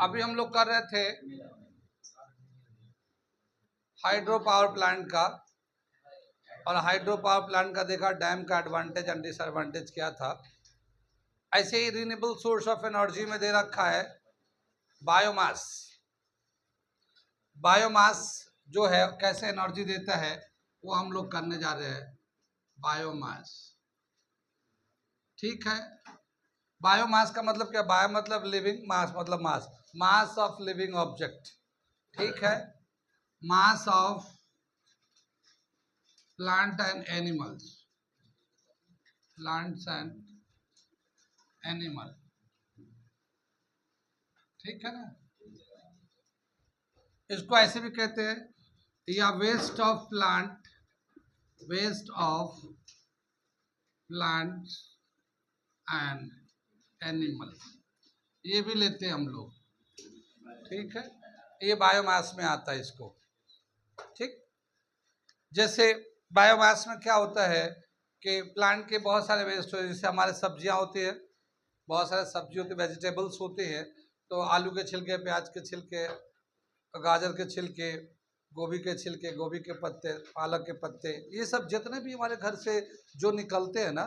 अभी हम लोग कर रहे थे हाइड्रो पावर प्लांट का, और हाइड्रो पावर प्लांट का देखा डैम का एडवांटेज एंड डिसएडवांटेज क्या था। ऐसे ही रिन्यूएबल सोर्स ऑफ एनर्जी में दे रखा है बायोमास। बायोमास जो है कैसे एनर्जी देता है वो हम लोग करने जा रहे हैं। बायोमास, ठीक है। बायोमास का मतलब क्या? बायो मतलब लिविंग, मास मतलब mass, mass of living object, ठीक है। Mass of plant and animals, plants and animal, ठीक है ना। इसको ऐसे भी कहते हैं या waste of plant, waste of plants and animals, ये भी लेते हैं हम लोग, ठीक है। ये बायोमास में आता है इसको, ठीक। जैसे बायोमास में क्या होता है कि प्लांट के बहुत सारे वेस्ट होते हैं, जैसे हमारे सब्जियां होती है, बहुत सारे सब्जी होती है, वेजिटेबल्स होते हैं। तो आलू के छिलके, प्याज के छिलके, गाजर के छिलके, गोभी के छिलके, गोभी के पत्ते, पालक के पत्ते, ये सब जितने भी हमारे घर से जो निकलते हैं ना,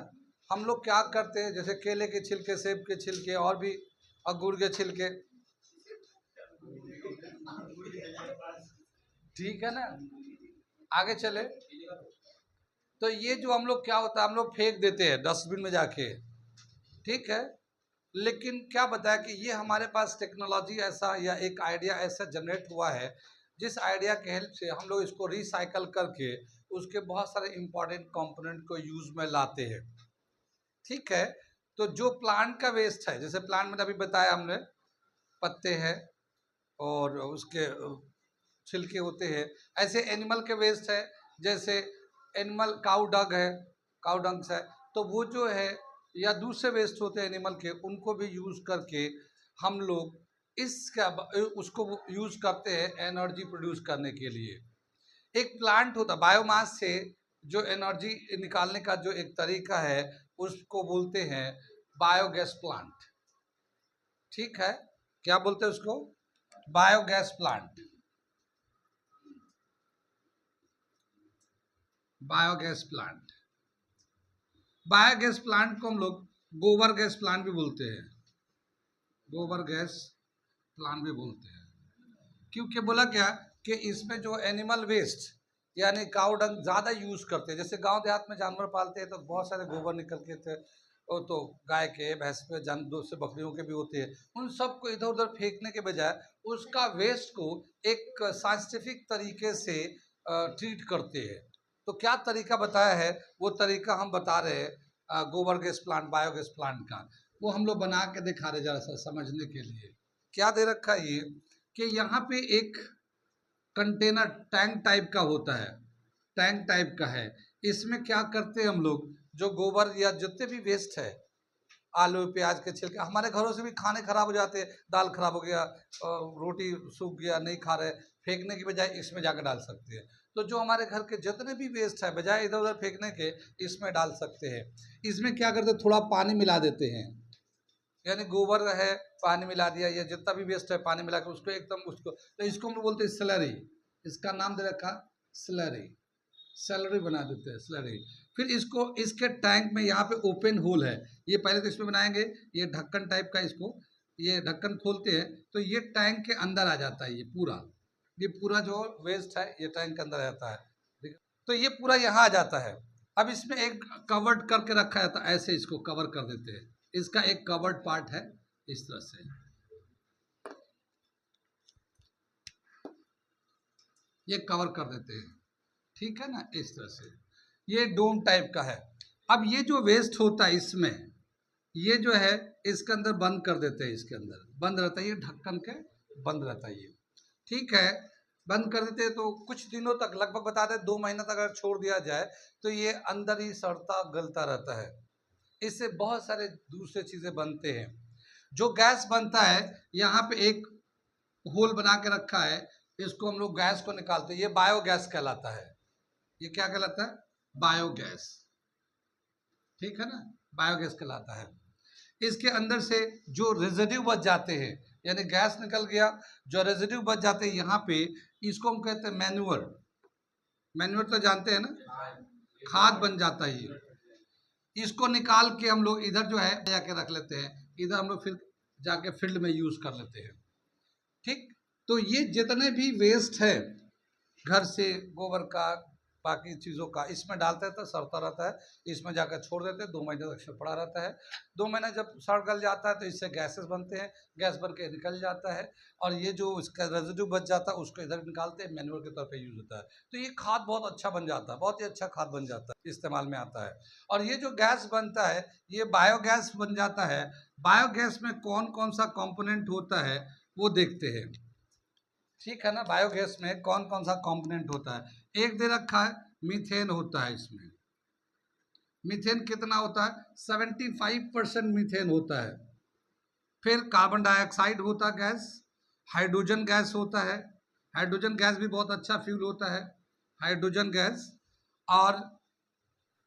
हम लोग क्या करते हैं, जैसे केले के छिलके, सेब के छिलके, और भी अंगूर के छिलके, ठीक है ना। आगे चले तो ये जो हम लोग क्या होता है, हम लोग फेंक देते हैं डस्टबिन में जाके, ठीक है। लेकिन क्या बताया कि ये हमारे पास टेक्नोलॉजी ऐसा या एक आइडिया ऐसा जनरेट हुआ है, जिस आइडिया के हेल्प से हम लोग इसको रिसाइकल करके उसके बहुत सारे इंपॉर्टेंट कंपोनेंट को यूज में लाते हैं, ठीक है। तो जो प्लांट का वेस्ट है, जैसे प्लांट में अभी बताया हमने पत्ते हैं और उसके छिलके होते हैं, ऐसे एनिमल के वेस्ट है, जैसे एनिमल काउ डंग है, काउ डंग है, तो वो जो है या दूसरे वेस्ट होते हैं एनिमल के, उनको भी यूज करके हम लोग इसका उसको यूज करते हैं एनर्जी प्रोड्यूस करने के लिए। एक प्लांट होता बायोमास से जो एनर्जी निकालने का जो एक तरीका है उसको बोलते हैं बायोगैस प्लांट, ठीक है। क्या बोलते हैं उसको? Biogas plant. Biogas plant, biogas plant को हम लोग गोबर गैस प्लांट भी बोलते हैं, गोबर गैस प्लांट भी बोलते हैं। क्योंकि बोला क्या कि इसमें जो एनिमल वेस्ट यानी काउ डंग ज़्यादा यूज़ करते हैं, जैसे गांव देहात में जानवर पालते हैं तो बहुत सारे गोबर निकल के थे, वो तो गाय के, भैंस के, जानवर से, बकरियों के भी होते हैं, उन सब को इधर उधर फेंकने के बजाय उसका वेस्ट को एक साइंटिफिक तरीके से ट्रीट करते हैं। तो क्या तरीका बताया है, वो तरीका हम बता रहे हैं गोबर गैस प्लांट, बायोगैस प्लांट का, वो हम लोग बना के दिखा रहे जरा सा समझने के लिए। क्या दे रखा है ये कि यहाँ पे एक कंटेनर टैंक टाइप का होता है, टैंक टाइप का है। इसमें क्या करते हैं हम लोग, जो गोबर या जितने भी वेस्ट है, आलू प्याज के छिलके, हमारे घरों से भी खाने खराब हो जाते हैं, दाल खराब हो गया, रोटी सूख गया, नहीं खा रहे, फेंकने की बजाय इसमें जाकर डाल सकते हैं। तो जो हमारे घर के जितने भी वेस्ट है, बजाय इधर उधर फेंकने के इसमें डाल सकते हैं। इसमें क्या करते हैं, थोड़ा पानी मिला देते हैं, यानी गोबर है, पानी मिला दिया, या जितना भी वेस्ट है पानी मिला के उसको एकदम उसको, तो इसको हम लोग बोलते हैं स्लरी। इसका नाम दे रखा स्लरी, स्लरी बना देते हैं स्लरी। फिर इसको इसके टैंक में यहाँ पे ओपन होल है, ये पहले तो इसमें बनाएंगे, ये ढक्कन टाइप का, इसको ये ढक्कन खोलते हैं तो ये टैंक के अंदर आ जाता है, ये पूरा जो वेस्ट है ये टैंक के अंदर आ जाता है, ठीक है? तो ये पूरा यहाँ आ जाता है। अब इसमें एक कवर्ड करके रखा जाता है, ऐसे इसको कवर कर देते हैं, इसका एक कवर्ड पार्ट है, इस तरह से ये कवर कर देते हैं, ठीक है ना, इस तरह से ये डोम टाइप का है। अब ये जो वेस्ट होता है इसमें, ये जो है इसके अंदर बंद कर देते हैं, इसके अंदर बंद रहता है, ये ढक्कन के बंद रहता है ये, ठीक है। बंद कर देते हैं तो कुछ दिनों तक, लगभग बता दें 2 महीना तक अगर छोड़ दिया जाए तो ये अंदर ही सड़ता गलता रहता है। इससे बहुत सारे दूसरे चीजें बनते हैं। जो गैस बनता है, यहाँ पे एक होल बना के रखा है, इसको हम लोग गैस को निकालते हैं, ये बायोगैस कहलाता है। ये क्या कहलाता है? बायोगैस, ठीक है ना, बायोगैस कहलाता है। इसके अंदर से जो रेजिड्यू बच जाते हैं, यानी गैस निकल गया, जो रेजिड्यू बच जाते हैं यहाँ पे, इसको हम कहते हैं मैन्यूअर। मैन्यूअर तो जानते हैं ना, खाद बन जाता है ये। इसको निकाल के हम लोग इधर जो है जाके रख लेते हैं, इधर हम लोग फिर जाके फील्ड में यूज कर लेते हैं। ठीक, तो ये जितने भी वेस्ट है घर से, गोबर का, बाकी चीज़ों का, इसमें डालते हैं तो सड़ता रहता है, इसमें जाकर छोड़ देते हैं, 2 महीने तक इसमें पड़ा रहता है। 2 महीने जब सड़ गल जाता है तो इससे गैसेस बनते हैं, गैस बन के निकल जाता है, और ये जो इसका रेजिड्यू बच जाता है उसको इधर निकालते हैं, मैन्यूअर के तौर पे यूज होता है। तो ये खाद बहुत अच्छा बन जाता है, बहुत ही अच्छा खाद बन जाता है, इस्तेमाल में आता है। और ये जो गैस बनता है ये बायोगैस बन जाता है। बायोगैस में कौन कौन सा कॉम्पोनेंट होता है वो देखते हैं। ठीक है ना, बायोगैस में कौन कौन सा कंपोनेंट होता है, एक दे रखा है मीथेन होता है। इसमें मीथेन कितना होता है, 75% मीथेन होता है। फिर कार्बन डाइऑक्साइड होता है गैस, हाइड्रोजन गैस होता है, हाइड्रोजन गैस भी बहुत अच्छा फ्यूल होता है, हाइड्रोजन गैस। और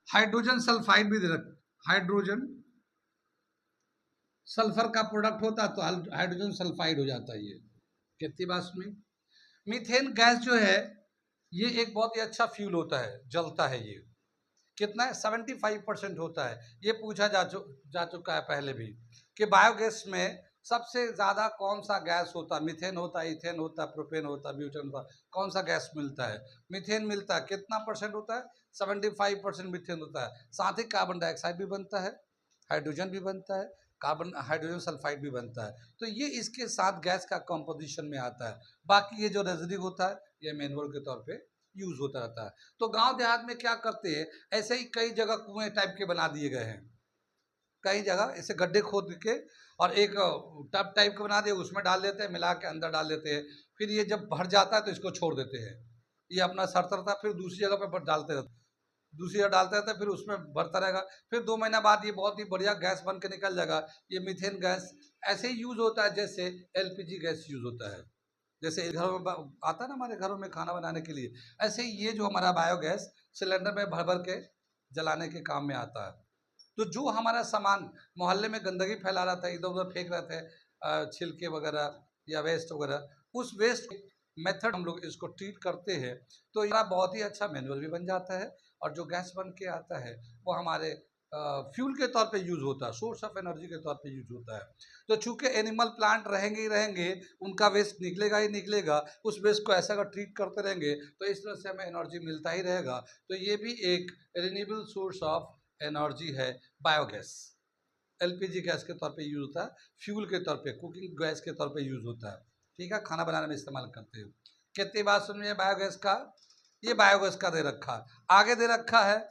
हाइड्रोजन सल्फाइड भी दे रख, हाइड्रोजन सल्फर का प्रोडक्ट होता है तो हाइड्रोजन सल्फाइड हो जाता है। ये कितनी बात सुनी। मीथेन गैस जो है ये एक बहुत ही अच्छा फ्यूल होता है, जलता है। ये कितना है, 75% होता है। ये पूछा जा चुका है पहले भी कि बायोगैस में सबसे ज़्यादा कौन सा गैस होता है, मीथेन होता है, इथेन होता है, प्रोपेन होता है, ब्यूटेन होता है, कौन सा गैस मिलता है, मीथेन मिलता है। कितना परसेंट होता है, 75% मीथेन होता है। साथ ही कार्बन डाइऑक्साइड भी बनता है, हाइड्रोजन भी बनता है, कार्बन हाइड्रोजन सल्फाइड भी बनता है। तो ये इसके साथ गैस का कंपोजिशन में आता है। बाकी ये जो रेजिड्यू होता है ये मैनुअल के तौर पे यूज होता रहता है। तो गांव देहात में क्या करते हैं, ऐसे ही कई जगह कुएं टाइप के बना दिए गए हैं, कई जगह ऐसे गड्ढे खोद के और एक टब टाइप का बना दिए, उसमें डाल देते हैं, मिला के अंदर डाल देते हैं। फिर ये जब भर जाता है तो इसको छोड़ देते हैं, ये अपना सड़ता रहता है, फिर दूसरी जगह पे डालते रहते, दूसरी जगह डालते रहते हैं, फिर उसमें भरता रहेगा। फिर 2 महीना बाद ये बहुत ही बढ़िया गैस बन के निकल जाएगा। ये मीथेन गैस ऐसे ही यूज होता है जैसे एलपीजी गैस यूज होता है, जैसे घरों में आता है ना हमारे घरों में खाना बनाने के लिए, ऐसे ही ये जो हमारा बायोगैस सिलेंडर में भर भर के जलाने के काम में आता है। तो जो हमारा सामान मोहल्ले में गंदगी फैला रहा था, इधर उधर फेंक रहे थे, छिलके वगैरह या वेस्ट वगैरह, उस वेस्ट मेथड हम लोग इसको ट्रीट करते हैं तो यह बहुत ही अच्छा मैनुअल भी बन जाता है। और जो गैस बन के आता है वो हमारे फ्यूल के तौर पे यूज होता है, सोर्स ऑफ एनर्जी के तौर पे यूज होता है। तो चूंकि एनिमल प्लांट रहेंगे ही रहेंगे, उनका वेस्ट निकलेगा ही निकलेगा, उस वेस्ट को ऐसा अगर ट्रीट करते रहेंगे तो इस तरह से हमें एनर्जी मिलता ही रहेगा। तो ये भी एक रिन्यूएबल सोर्स ऑफ एनर्जी है बायोगैस। एलपीजी गैस के तौर पे यूज होता है, फ्यूल के तौर पे, कुकिंग गैस के तौर पे यूज होता है। ठीक है, खाना बनाने में इस्तेमाल करते हैं। कितनी बात सुन रही है बायोगैस का, ये बायोगैस का दे रखा है। आगे दे रखा है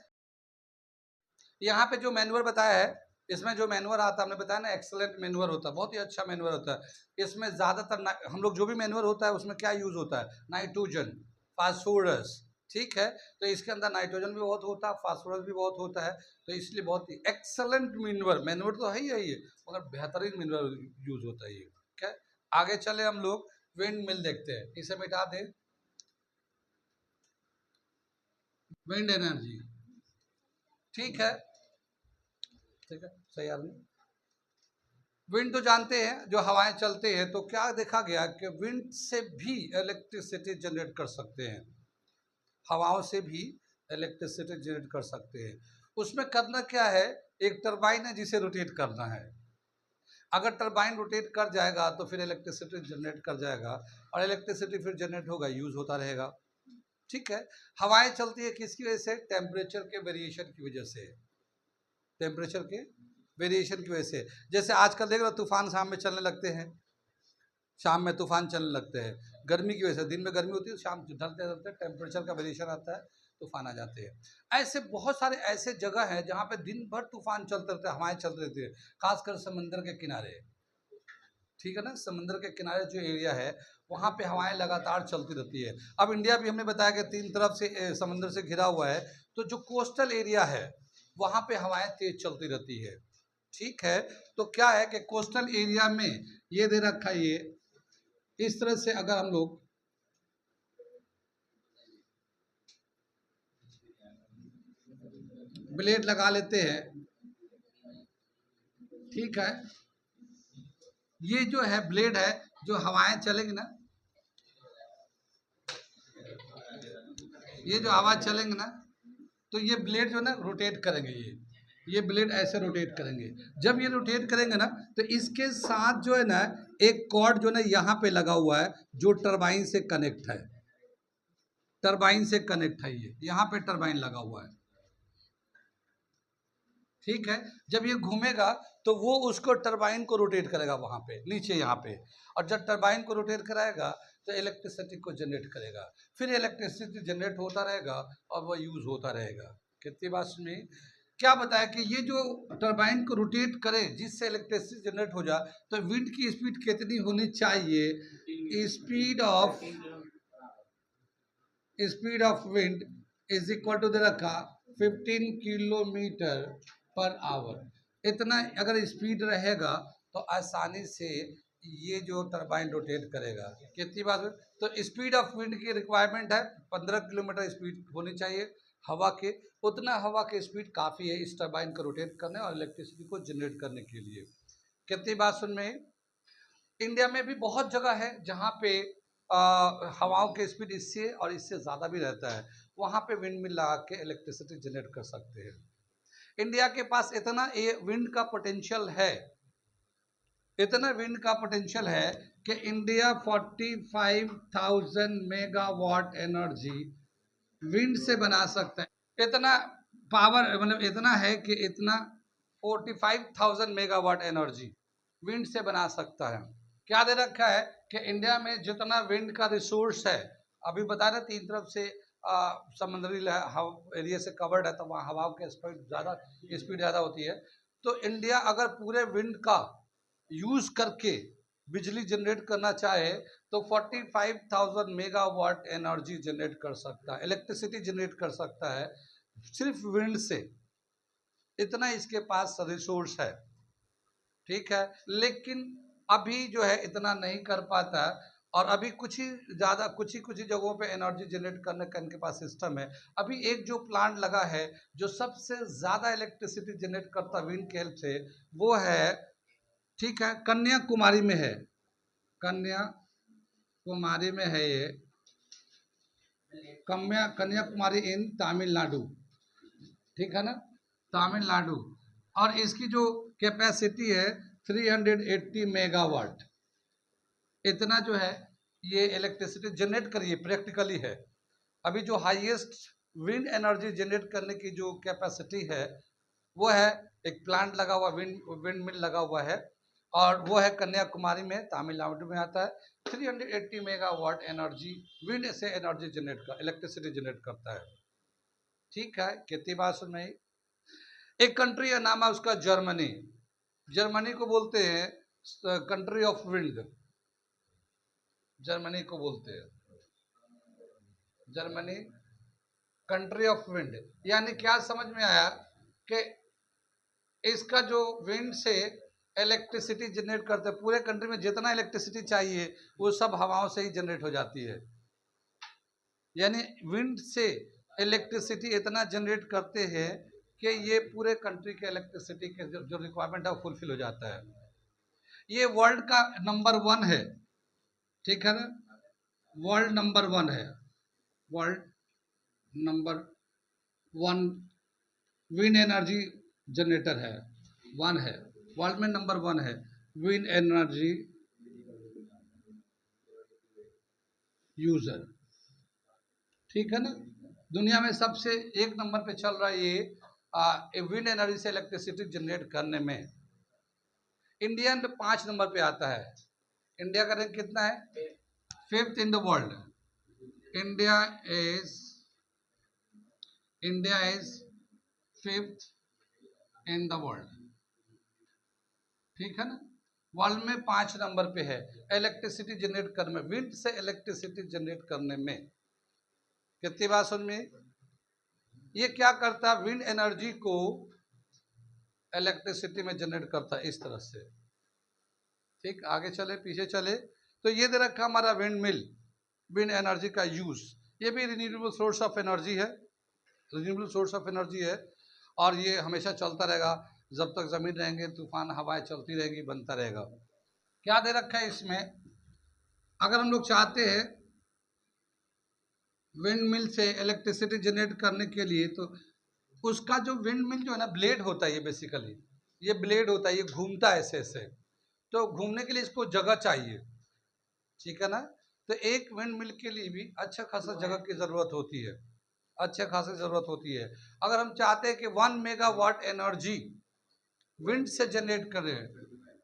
यहाँ पे जो मैनुअर बताया है, इसमें जो मैनुअर आता है हमने बताया ना, एक्सेलेंट मैनुअर होता है, बहुत ही अच्छा मैनुअर होता है। इसमें ज़्यादातर हम लोग जो भी मैनुअर होता है उसमें क्या यूज होता है, नाइट्रोजन, फास्फोरस। ठीक है, तो इसके अंदर नाइट्रोजन भी बहुत होता है, फास्फोरस भी बहुत होता है। तो इसलिए बहुत ही एक्सेलेंट मैनुअर, मैनुअर तो है ही है मगर बेहतरीन मैनुअर यूज होता है ये। ठीक है, आगे चले हम लोग विंड मिल देखते हैं, इसे मिटा दें। विंड एनर्जी, ठीक है, ठीक है, सही आदमी। विंड तो जानते हैं, जो हवाएं चलते हैं, तो क्या देखा गया कि विंड से भी इलेक्ट्रिसिटी जनरेट कर सकते हैं, हवाओं से भी इलेक्ट्रिसिटी जनरेट कर सकते हैं। उसमें करना क्या है, एक टरबाइन है जिसे रोटेट करना है। अगर टरबाइन रोटेट कर जाएगा तो फिर इलेक्ट्रिसिटी जनरेट कर जाएगा, और इलेक्ट्रिसिटी फिर जनरेट होगा, यूज होता रहेगा। ठीक है, हवाएं चलती है किसकी वजह से, टेम्परेचर के वेरिएशन की वजह से, टेम्परेचर के वेरिएशन की वजह से। जैसे आजकल देख रहे हो तूफान शाम में चलने लगते हैं, शाम में तूफान चलने लगते हैं, गर्मी की वजह से। दिन में गर्मी होती है, शाम ढलते ढलते टेम्परेचर का वेरिएशन आता है, तूफान आ जाते हैं। ऐसे बहुत सारे ऐसे जगह हैं जहाँ पे दिन भर तूफान चलते रहते हैं, हवाएं चलती रहती है, खासकर समंदर के किनारे। ठीक है ना, समंदर के किनारे जो एरिया है वहाँ पे हवाएं लगातार चलती रहती है। अब इंडिया भी हमने बताया कि 3 तरफ से समंदर से घिरा हुआ है, तो जो कोस्टल एरिया है वहाँ पे हवाएं तेज चलती रहती है। ठीक है, तो क्या है कि कोस्टल एरिया में ये दे रखा है, ये इस तरह से अगर हम लोग ब्लेड लगा लेते हैं, ठीक है, ये जो है ब्लेड है, जो हवाएं चलेंगी ना, ये जो हवा चलेंगे ना, तो ये ब्लेड जो है ना रोटेट करेंगे, ये ब्लेड ऐसे रोटेट करेंगे। जब ये रोटेट करेंगे ना, तो इसके साथ जो है ना एक कॉर्ड जो है ना यहाँ पे लगा हुआ है, जो टरबाइन से कनेक्ट है, टरबाइन से कनेक्ट है, ये यहाँ पे टरबाइन लगा हुआ है। ठीक है, जब ये घूमेगा तो वो उसको टरबाइन को रोटेट करेगा वहां पे नीचे यहाँ पे, और जब टरबाइन को रोटेट कराएगा तो इलेक्ट्रिसिटी को जनरेट करेगा, फिर इलेक्ट्रिसिटी जनरेट होता रहेगा और वो यूज होता रहेगा। कितनी बात सुनी? क्या बताया कि ये जो टरबाइन को रोटेट करे जिससे इलेक्ट्रिसिटी जनरेट हो जाए, तो विंड की स्पीड कितनी होनी चाहिए? Speed of wind is equal to दे रखा 15 किलोमीटर पर आवर। इतना अगर स्पीड रहेगा तो आसानी से ये जो टरबाइन रोटेट करेगा। कितनी बात? तो स्पीड ऑफ विंड की रिक्वायरमेंट है 15 किलोमीटर स्पीड होनी चाहिए हवा के। उतना हवा की स्पीड काफ़ी है इस टरबाइन को रोटेट करने और इलेक्ट्रिसिटी को जनरेट करने के लिए। कितनी बात सुन में? इंडिया में भी बहुत जगह है जहाँ पे हवाओं की स्पीड इससे और इससे ज़्यादा भी रहता है, वहाँ पे विंड मिल लगा के इलेक्ट्रिसिटी जनरेट कर सकते हैं। इंडिया के पास इतना विंड का पोटेंशियल है, इतना विंड का पोटेंशियल है कि इंडिया 45,000 मेगावाट एनर्जी विंड से बना सकता है। इतना पावर मतलब इतना है कि इतना 45,000 मेगावाट एनर्जी विंड से बना सकता है। क्या दे रखा है कि इंडिया में जितना विंड का रिसोर्स है, अभी बता रहे 3 तरफ से समुद्री एरिया से कवर्ड है, तो वहाँ हवाओं की स्पीड ज़्यादा होती है। तो इंडिया अगर पूरे विंड का यूज करके बिजली जनरेट करना चाहे तो 45,000 मेगावाट एनर्जी जनरेट कर सकता है, इलेक्ट्रिसिटी जनरेट कर सकता है सिर्फ विंड से। इतना इसके पास रिसोर्स है। ठीक है, लेकिन अभी जो है इतना नहीं कर पाता, और अभी कुछ ही जगहों पे एनर्जी जनरेट करने का इनके पास सिस्टम है। अभी एक जो प्लांट लगा है जो सबसे ज़्यादा इलेक्ट्रिसिटी जनरेट करता विंड के हेल्प से, वो है, ठीक है, कन्याकुमारी में है, कन्याकुमारी में है ये, कन्याकुमारी इन तमिलनाडु, ठीक है ना, तमिलनाडु। और इसकी जो कैपेसिटी है 380 मेगावाट, इतना जो है ये इलेक्ट्रिसिटी जनरेट करिए प्रैक्टिकली है। अभी जो हाईएस्ट विंड एनर्जी जनरेट करने की जो कैपेसिटी है वो है, एक प्लांट लगा हुआ विंड मिल लगा हुआ है, और वो है कन्याकुमारी में, तमिलनाडु में आता है। 380 मेगावाट एनर्जी विंड से एनर्जी जनरेट कर इलेक्ट्रिसिटी जनरेट करता है। ठीक है, कितनी बात सुन रही? एक कंट्री का नाम है उसका जर्मनी। जर्मनी को बोलते हैं कंट्री ऑफ विंड, जर्मनी को बोलते हैं जर्मनी कंट्री ऑफ विंड। यानी क्या समझ में आया कि इसका जो विंड से इलेक्ट्रिसिटी जनरेट करते हैं, पूरे कंट्री में जितना इलेक्ट्रिसिटी चाहिए वो सब हवाओं से ही जनरेट हो जाती है। यानी विंड से इलेक्ट्रिसिटी इतना जनरेट करते हैं कि ये पूरे कंट्री के इलेक्ट्रिसिटी के जो रिक्वायरमेंट है वो फुलफिल हो जाता है। ये वर्ल्ड का नंबर 1 है, ठीक है ना, वर्ल्ड नंबर 1 है, world number 1 wind energy generator है, 1 है, वर्ल्ड में नंबर 1 है विंड एनर्जी यूजर। ठीक है ना, दुनिया में सबसे 1 नंबर पे चल रहा है ये विंड एनर्जी से इलेक्ट्रिसिटी जनरेट करने में। इंडिया 5 नंबर पे आता है। इंडिया का रैंक कितना है? 5th in the world. India is 5th in the world. ठीक है ना, वर्ल्ड में 5 नंबर पे है इलेक्ट्रिसिटी जनरेट करने में, विंड से इलेक्ट्रिसिटी जनरेट करने में। कितनी बात सुन में? ये क्या करता है, विंड एनर्जी को इलेक्ट्रिसिटी में जनरेट करता है इस तरह से। ठीक, आगे चले पीछे चले तो ये दे रखा हमारा विंड मिल, विंड एनर्जी का यूज। ये भी रिन्यूएबल सोर्स ऑफ एनर्जी है, रिन्यूएबल सोर्स ऑफ एनर्जी है, और ये हमेशा चलता रहेगा जब तक जमीन रहेंगे, तूफान हवाएं चलती रहेगी, बनता रहेगा। क्या दे रखा है इसमें, अगर हम लोग चाहते हैं विंड मिल से इलेक्ट्रिसिटी जनरेट करने के लिए, तो उसका जो विंड मिल जो है ना, ब्लेड होता है ये बेसिकली, ये ब्लेड होता है, ये घूमता है ऐसे ऐसे, तो घूमने के लिए इसको जगह चाहिए, ठीक है ना। तो एक विंड मिल के लिए भी अच्छा खासा जगह की जरूरत होती है, अच्छे खासी जरूरत होती है। अगर हम चाहते हैं कि 1 मेगावाट एनर्जी विंड से जनरेट करें,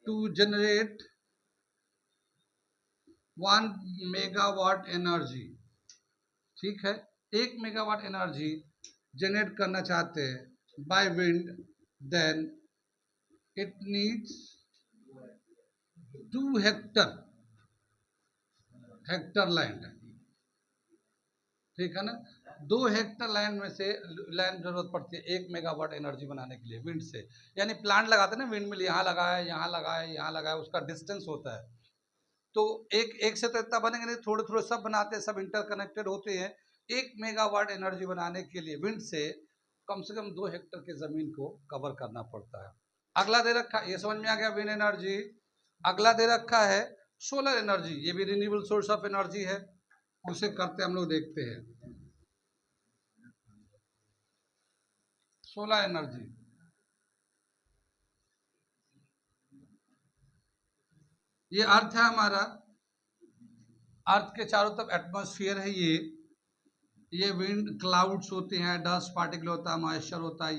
टू जनरेट 1 मेगावाट एनर्जी, ठीक है, 1 मेगावाट एनर्जी जनरेट करना चाहते हैं by wind, then it needs 2 hectare land, ठीक है ना। 2 हेक्टर लैंड में से लैंड जरूरत पड़ती है 1 मेगावाट एनर्जी बनाने के लिए विंड से। यानी प्लांट लगाते हैं ना, विंड मिल यहाँ लगा है, यहाँ लगा है, यहाँ लगा है, उसका डिस्टेंस होता है, तो एक से तो इतना बनेंगे नहीं, थोड़े थोड़े सब बनाते हैं, सब इंटरकनेक्टेड होते हैं। 1 मेगावाट एनर्जी बनाने के लिए विंड से कम 2 हेक्टर की जमीन को कवर करना पड़ता है। अगला दे रखा, ये समझ में आ गया विंड एनर्जी। अगला दे रखा है सोलर एनर्जी, ये भी रिन्यूएबल सोर्स ऑफ एनर्जी है, उसे करते हम लोग देखते हैं। सोलर एनर्जी, ये अर्थ है हमारा, अर्थ के चारों तरफ एटमॉस्फेयर है ये विंड क्लाउड्स होते हैं, डस्ट पार्टिकल होता है, मॉइस्चर होता है,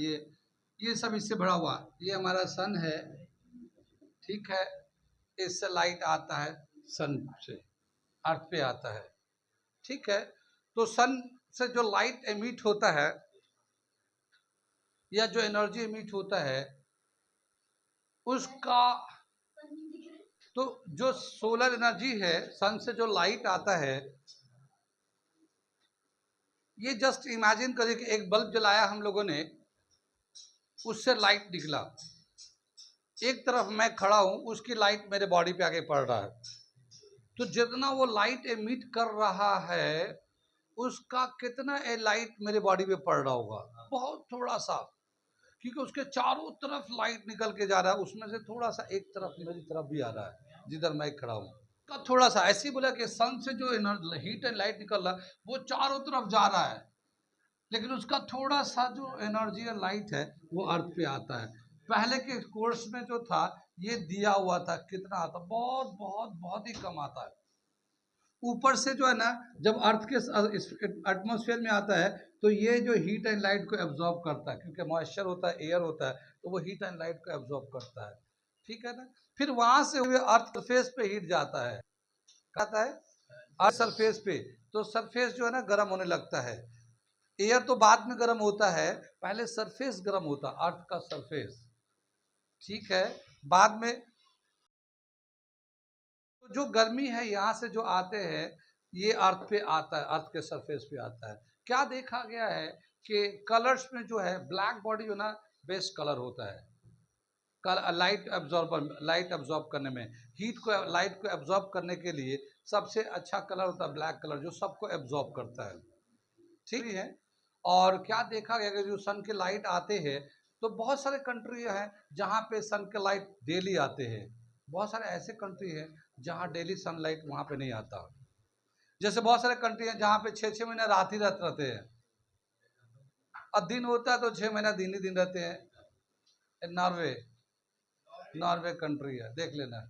ये सब इससे भरा हुआ। ये हमारा सन है, ठीक है, इससे लाइट आता है, सन से अर्थ पे आता है, ठीक है। तो सन से जो लाइट एमिट होता है या जो एनर्जी एमिट होता है उसका, तो जो सोलर एनर्जी है, सन से जो लाइट आता है, ये जस्ट इमेजिन करिए कि एक बल्ब जलाया हम लोगों ने, उससे लाइट निकला, एक तरफ मैं खड़ा हूं, उसकी लाइट मेरे बॉडी पे आके पड़ रहा है, तो जितना वो लाइट एमिट कर रहा है उसका कितना लाइट मेरे बॉडी पे पड़ रहा होगा, बहुत थोड़ा सा, क्योंकि उसके चारों तरफ लाइट निकल के जा रहा है, उसमें से थोड़ा सा एक तरफ मेरी तरफ भी आ रहा है जिधर मैं खड़ा हूँ, का थोड़ा सा। ऐसे ही बोला कि सन से जो हीट एंड लाइट निकल रहा है वो चारों तरफ जा रहा है, लेकिन उसका थोड़ा सा जो एनर्जी और लाइट है वो अर्थ पे आता है। पहले के कोर्स में जो था ये दिया हुआ था, कितना आता, बहुत बहुत बहुत ही कम आता है। ऊपर से जो है ना, जब अर्थ के एटमॉस्फेयर में आता है तो ये जो हीट एंड लाइट को एब्जॉर्ब करता है, क्योंकि मॉइस्चर होता है, एयर होता है, तो वो हीट एंड लाइट को एब्जॉर्ब करता है, ठीक है ना। फिर वहां से हुए अर्थ सरफेस पे हीट जाता है, कहता है अर्थ सरफेस पे, तो सरफेस जो है ना गर्म होने लगता है। एयर तो बाद में गर्म होता है, पहले सरफेस गर्म होता, अर्थ का सरफेस, ठीक है। बाद में तो जो गर्मी है यहाँ से जो आते हैं ये अर्थ पे आता है, अर्थ के सरफेस पे आता है। क्या देखा गया है कि कलर्स में जो है ब्लैक बॉडी जो ना बेस्ट कलर होता है, लाइट एब्जॉर्ब करने में, हीट को लाइट को एब्जॉर्ब करने के लिए सबसे अच्छा कलर होता है ब्लैक कलर, जो सबको एब्जॉर्ब करता है, ठीक है। और क्या देखा गया कि जो सन के लाइट आते हैं, तो बहुत सारे कंट्री हैं जहाँ पे सन के लाइट डेली आते हैं, बहुत सारे ऐसे कंट्री हैं जहाँ डेली सनलाइट वहाँ पे नहीं आता। जैसे बहुत सारे कंट्री हैं जहाँ पे 6-6 महीना रात ही रात रहते हैं, और दिन होता है तो 6 महीना दिन ही दिन रहते हैं। नॉर्वे, नॉर्वे कंट्री है, देख लेना,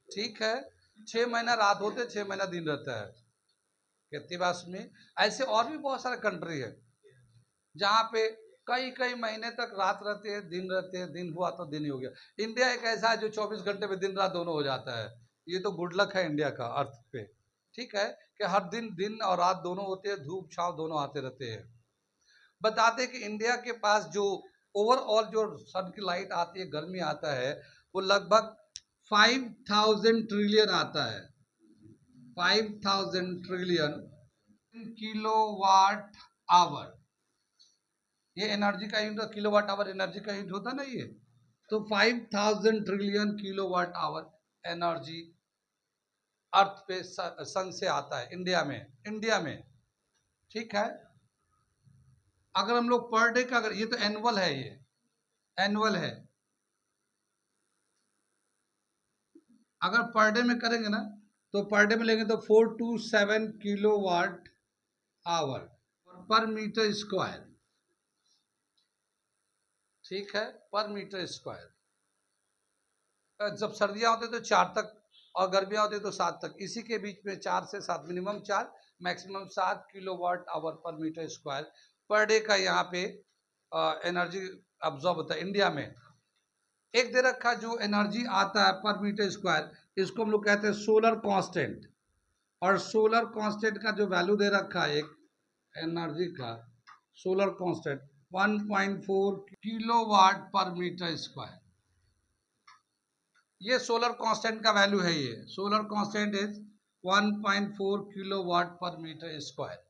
ठीक है। 6 महीना रात होते, 6 महीना दिन रहता है, कितनी बात सुनी। ऐसे और भी बहुत सारे कंट्री है जहाँ पे कई कई महीने तक रात रहते हैं, दिन रहते हैं, दिन हुआ तो दिन ही हो गया। इंडिया एक ऐसा है जो 24 घंटे में दिन रात दोनों हो जाता है, ये तो गुड लक है इंडिया का अर्थ पे, ठीक है, कि हर दिन दिन और रात दोनों होते हैं, धूप छाव दोनों आते रहते हैं। बताते हैं कि इंडिया के पास जो ओवरऑल जो सन की लाइट आती है, गर्मी आता है, वो लगभग 5000 ट्रिलियन आता है, 5000 ट्रिलियन किलोवाट आवर, ये एनर्जी का यूनिट, किलोवाट आवर एनर्जी का यूनिट होता ना ये, तो 5000 ट्रिलियन किलोवाट आवर एनर्जी अर्थ पे सन से आता है इंडिया में, ठीक है। अगर हम लोग पर डे का, अगर ये तो एनुअल है, ये एनुअल है, अगर पर डे में करेंगे ना तो पर डे में लेंगे तो 427 किलोवाट आवर पर मीटर स्क्वायर, ठीक है, पर मीटर स्क्वायर। जब सर्दियां होती तो 4 तक और गर्मियां होती तो 7 तक, इसी के बीच में 4 से 7, मिनिमम 4 मैक्सिमम 7 किलोवाट आवर पर मीटर स्क्वायर पर डे का यहाँ पे एनर्जी अब्जॉर्ब होता है इंडिया में। एक दे रखा जो एनर्जी आता है पर मीटर स्क्वायर, इसको हम लोग कहते हैं सोलर कांस्टेंट, और सोलर कांस्टेंट का जो वैल्यू दे रखा है एक एनर्जी का सोलर कांस्टेंट 1.4 किलोवाट पर मीटर स्क्वायर। ये सोलर कांस्टेंट का वैल्यू है, ये सोलर कांस्टेंट इज 1.4 किलोवाट पर मीटर स्क्वायर।